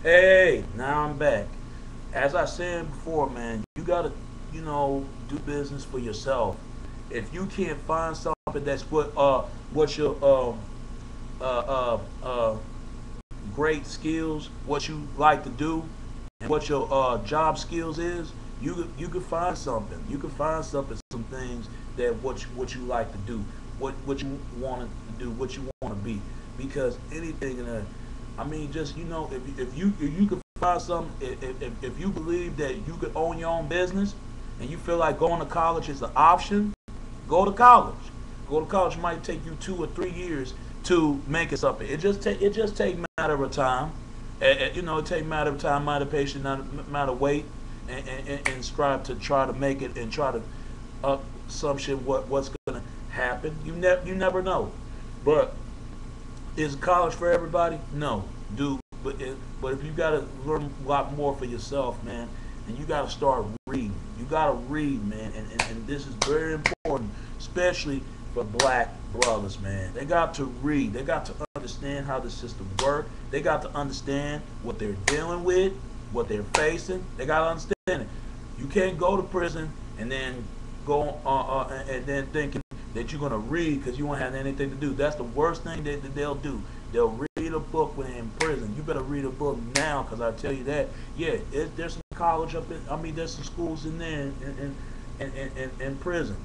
Hey, now I'm back. As I said before, man, you gotta, do business for yourself. If you can't find something that's what your uh, great skills, what you like to do, and what your job skills is, you could find something. You could find something, some things that what you like to do, what you want to do, what you want to be. Because anything in a, I mean, just if you could find something, if you believe that you could own your own business, and you feel like going to college is an option, go to college. Go to college might take you 2 or 3 years to make it something. It just take matter of time. It take matter of time, matter of patience, matter of wait, and strive to try to make it and try to assumption what's gonna happen. You never know. But is college for everybody? No, dude. But if you gotta learn a lot more for yourself, man, and you gotta start reading. You gotta read, man, and this is very important, especially for black brothers, man. They got to read. They got to understand how the system works. They got to understand what they're dealing with, what they're facing. They got to understand it. You can't go to prison and then and then thinking that you're gonna read because you won't have anything to do. That's the worst thing that they'll do. They'll read a book when they're in prison. You better read a book now, because I tell you that. Yeah, there's some college up in. I mean, there's some schools in there in prison.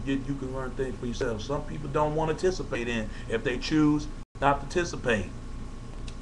You can learn things for yourself. Some people don't want to participate in if they choose not to participate.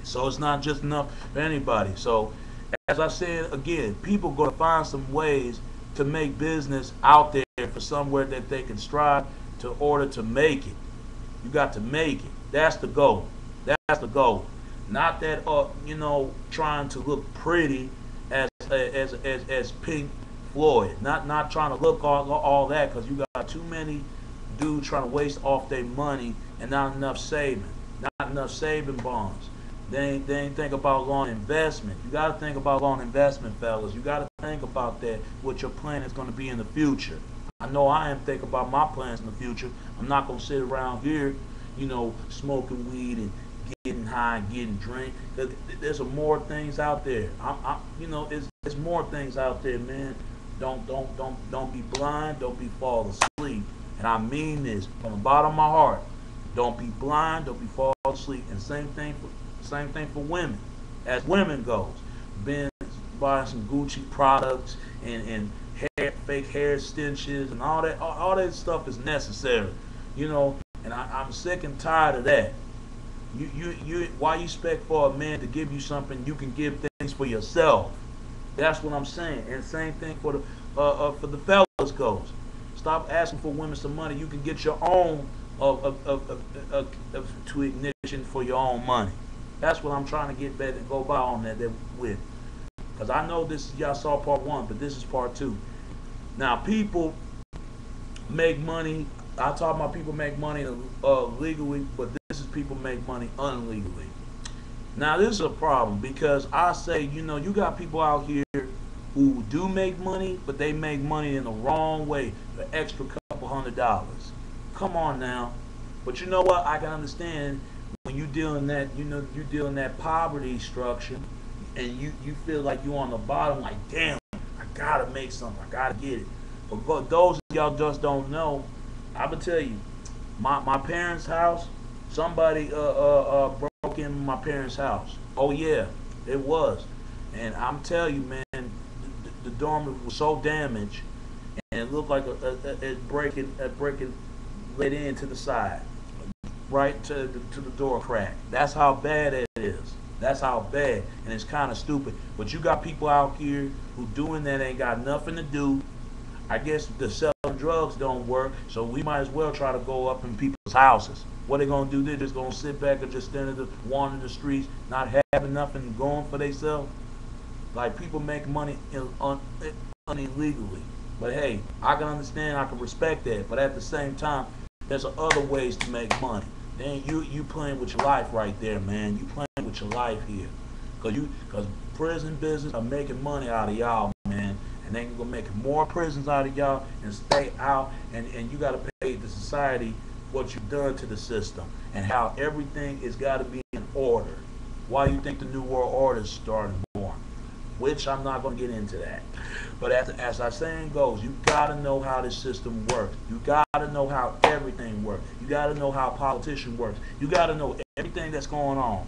So it's not just enough for anybody. So as I said again, people going to find some ways to make business out there for somewhere that they can strive to order to make it. You got to make it. That's the goal. That's the goal. Not that trying to look pretty as Pink Floyd. Not trying to look all that, because you got too many dudes trying to waste off their money and not enough saving. Not enough saving bonds. They ain't think about long investment. You got to think about long investment, fellas. You got to think about that, what your plan is going to be in the future. I know I am thinking about my plans in the future. I'm not going to sit around here, smoking weed and getting high and getting drink. There's more things out there. It's more things out there, man. Don't be blind. Don't be fall asleep. And I mean this from the bottom of my heart. Don't be blind. Don't be fall asleep. And same thing for women. As women goes, been buying some Gucci products and fake hair extensions and all that. All that stuff is necessary, you know. And I'm sick and tired of that. Why you expect for a man to give you something you can give things for yourself? That's what I'm saying. And same thing for the fellas goes. Stop asking for women some money. You can get your own to ignition for your own money. That's what I'm trying to get better and go by on that with. Because I know this, y'all saw part one, but this is part two. Now, people make money. I talk about people make money legally, but this is people make money unlegally. Now, this is a problem, because I say, you got people out here who do make money, but they make money in the wrong way for extra couple $100. Come on now. But you know what? I can understand when you dealing that, you dealing that poverty structure, and you feel like you on the bottom, like, damn, I gotta make something, I gotta get it. But those of y'all just don't know, I will tell you, my parents' house, somebody broke in my parents' house. Oh yeah, it was, and I'm telling you, man, the dorm was so damaged, and it looked like it breaking lit into the side, right to the door crack. That's how bad it is. That's how bad, and it's kind of stupid. But you got people out here who doing that ain't got nothing to do. I guess the selling drugs don't work, so we might as well try to go up in people's houses. What they gonna do? They're just gonna sit back and just stand in the wander the streets, not having nothing going for themselves. Like, people make money illegally. But hey, I can understand, I can respect that. But at the same time, there's other ways to make money. Then you playing with your life right there, man. You playing with your life here, cause prison business are making money out of y'all, man. And they gonna make more prisons out of y'all and stay out. And you gotta pay the society what you've done to the system and how everything is gotta be in order. why you think the New World Order is starting born. Which I'm not going to get into that. But as our saying goes, you got to know how this system works. You got to know how everything works. You got to know how politician works. You got to know everything that's going on.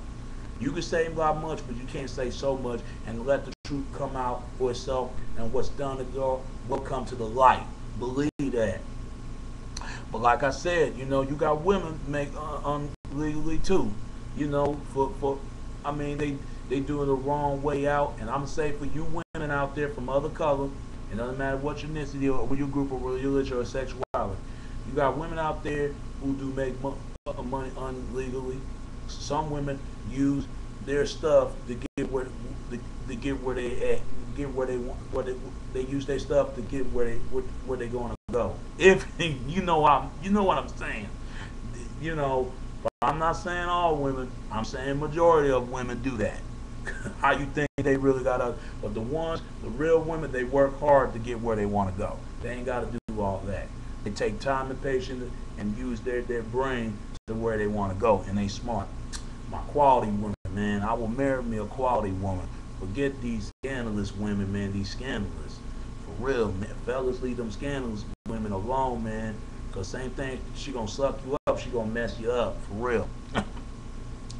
You can say about much, but you can't say so much and let the truth come out for itself, and what's done to go will come to the light. Believe that. But like I said, you know, you got women make legally too. You know, I mean, they do it the wrong way out. And I'm gonna say for you women out there from other color, it doesn't matter what your ethnicity or your group of religion or sexuality, you got women out there who do make money illegally. Some women use their stuff to get where they at, get where they want, they use their stuff to get where they going to go. If you know what I'm saying, you know. But I'm not saying all women. I'm saying majority of women do that. How you think they really gotta? But the real women, they work hard to get where they want to go. They ain't got to do all that. They take time and patience and use their brain to where they want to go, and they smart. My quality women, man. I will marry me a quality woman. Forget these scandalous women, man. These scandalous. For real, man. Fellas, leave them scandalous women alone, man. Cause same thing, she gonna suck you up, she gonna mess you up, for real.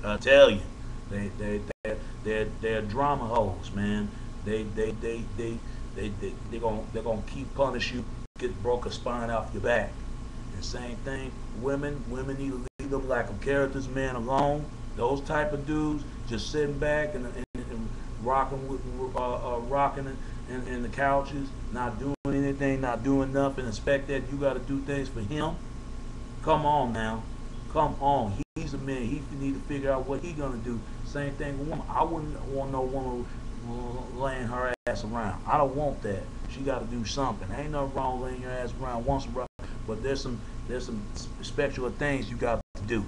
I tell you, they're drama hoes, man. They're gonna keep punish you, get broke a spine off your back. And same thing, women need to leave them lack of characters, man, alone. Those type of dudes just sitting back and rocking in the couches, not doing anything, not doing nothing, expect that you got to do things for him. Come on now. Come on. He's a man. He need to figure out what he going to do. Same thing with woman. I wouldn't want no woman laying her ass around. I don't want that. She got to do something. Ain't nothing wrong laying your ass around once in a while, but there's some special things you got to do.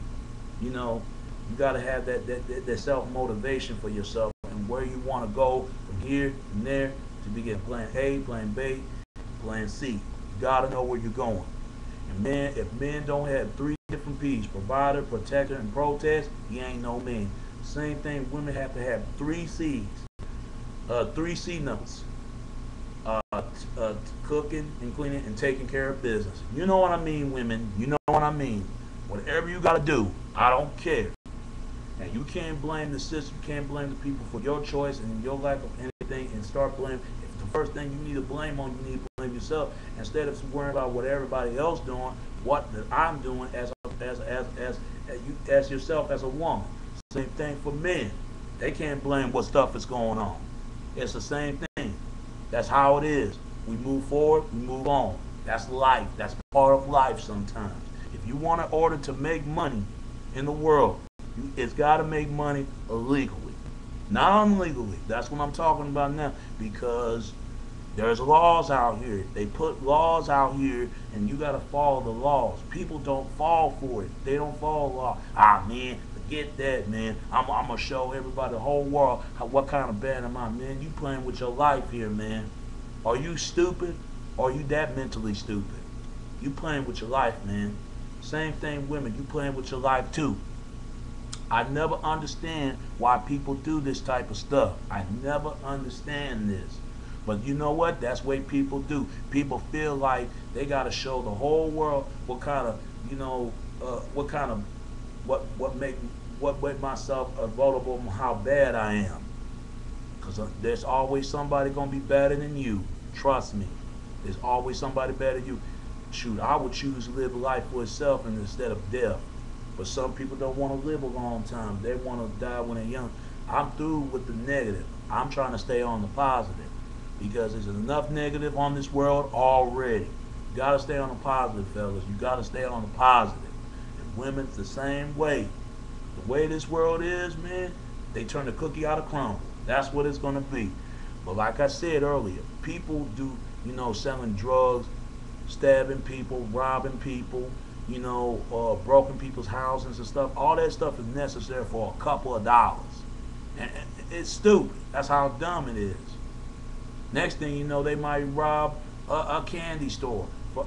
You know, you got to have that self-motivation for yourself and where you want to go from here and there to begin plan A, plan B, plan C. You gotta know where you're going. And man, if men don't have 3 different P's, provider, protector, and protest, he ain't no man. Same thing, women have to have 3 C's. 3 C notes. Cooking and cleaning and taking care of business. You know what I mean, women. You know what I mean. Whatever you gotta do, I don't care. And you can't blame the system, you can't blame the people for your choice and your lack of anything, and start blaming. If the first thing you need to blame on, you need to blame yourself instead of worrying about what everybody else doing, what I'm doing as yourself as a woman. Same thing for men. They can't blame what stuff is going on. It's the same thing. That's how it is. We move forward, we move on. That's life. That's part of life sometimes. If you want in order to make money in the world, it's got to make money illegally, not illegally. That's what I'm talking about now, because there's laws out here. They put laws out here, and you got to follow the laws. People don't fall for it. They don't follow the law. Ah, man, forget that, man. I'm going to show everybody, the whole world, what kind of bad am I, man. You playing with your life here, man. Are you stupid? Or are you that mentally stupid? You playing with your life, man. Same thing, women. You playing with your life, too. I never understand why people do this type of stuff. I never understand this. But you know what? That's what people do. People feel like they got to show the whole world what kind of, what make myself vulnerable, how bad I am. Because there's always somebody going to be better than you. Trust me. There's always somebody better than you. Shoot, I would choose to live life for itself instead of death. But some people don't want to live a long time. They want to die when they're young. I'm through with the negative. I'm trying to stay on the positive, because there's enough negative on this world already. You got to stay on the positive, fellas. You got to stay on the positive. And women's the same way. The way this world is, man, they turn the cookie out of crumble. That's what it's going to be. But like I said earlier, people do, selling drugs, stabbing people, robbing people, broken people's houses and stuff. All that stuff is necessary for a couple of dollars. And it's stupid. That's how dumb it is. Next thing you know, they might rob a candy store to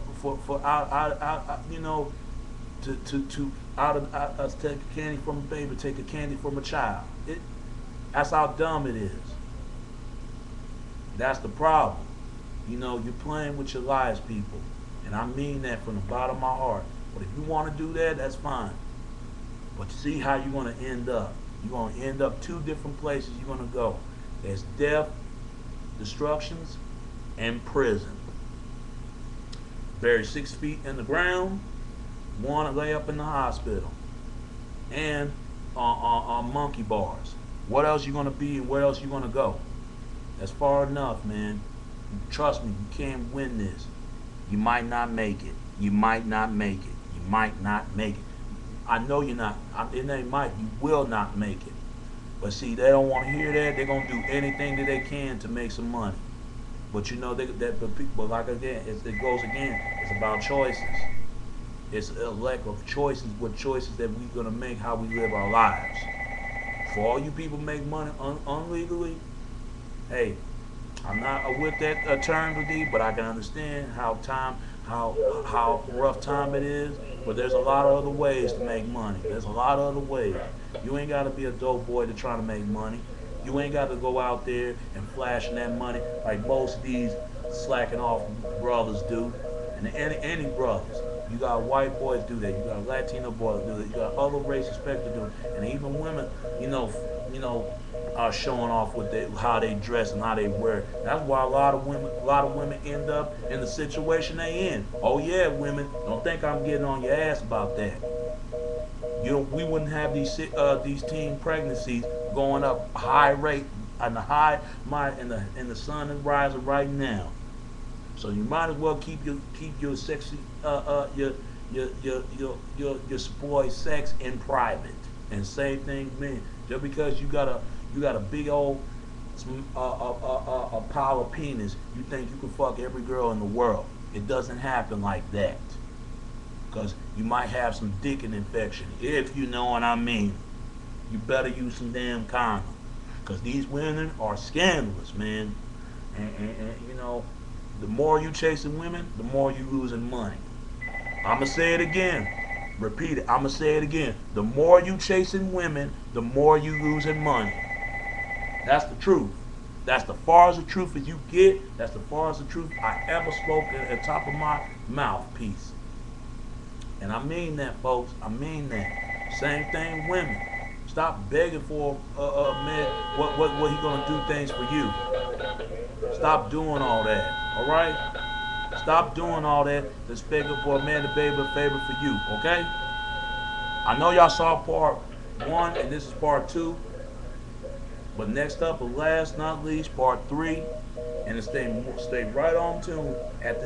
take a candy from a baby, take a candy from a child. That's how dumb it is. That's the problem. You know, you're playing with your lives, people. And I mean that from the bottom of my heart. But if you want to do that, that's fine. But see how you're going to end up. You're going to end up two different places you're going to go. There's death, destructions, and prison. Buried 6 feet in the ground, one to lay up in the hospital. And on monkey bars. What else you going to be and where else you going to go? That's far enough, man. Trust me, you can't win this. You might not make it. You might not make it. You might not make it. I know you're not. It ain't might. You will not make it. But see, they don't want to hear that. They're gonna do anything that they can to make some money. But you know but like again, it goes again. It's about choices. It's a lack of choices. What choices that we're gonna make? How we live our lives. For all you people make money unlegally, hey, I'm not with that term with thee, but I can understand how rough time it is. But there's a lot of other ways to make money. There's a lot of other ways. You ain't got to be a dope boy to try to make money. You ain't got to go out there and flashing that money like most of these slacking off brothers do. And any brothers. You got white boys do that. You got Latino boys do that. You got other race spectrum do it. And even women, you know, are showing off how they dress and how they wear. That's why a lot of women end up in the situation they in. Oh yeah, women, don't think I'm getting on your ass about that. You know, we wouldn't have these teen pregnancies going up high rate and the sun is rising right now. So you might as well keep your sexy your spoiled sex in private. And same thing, men. Just because you got a big old a pile of penis, you think you can fuck every girl in the world. It doesn't happen like that. Because you might have some dick infection, if you know what I mean. You better use some damn condom. Because these women are scandalous, man. And you know, the more you chasing women, the more you losing money. I'ma say it again. Repeat it. I'ma say it again. The more you chasing women, the more you losing money. That's the truth. That's the far as the truth as you get. That's the far as the truth I ever spoke at the top of my mouthpiece. And I mean that, folks. I mean that. Same thing, women. Stop begging for a man. What he gonna do things for you? Stop doing all that. All right. Stop doing all that. That's begging for a man to beg a favor for you. Okay. I know y'all saw part 1, and this is part 2. But next up, but last not least, part 3. And stay right on tune at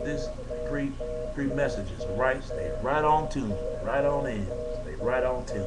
this pre messages. Right. Stay right on tune. Right on in. Stay right on tune.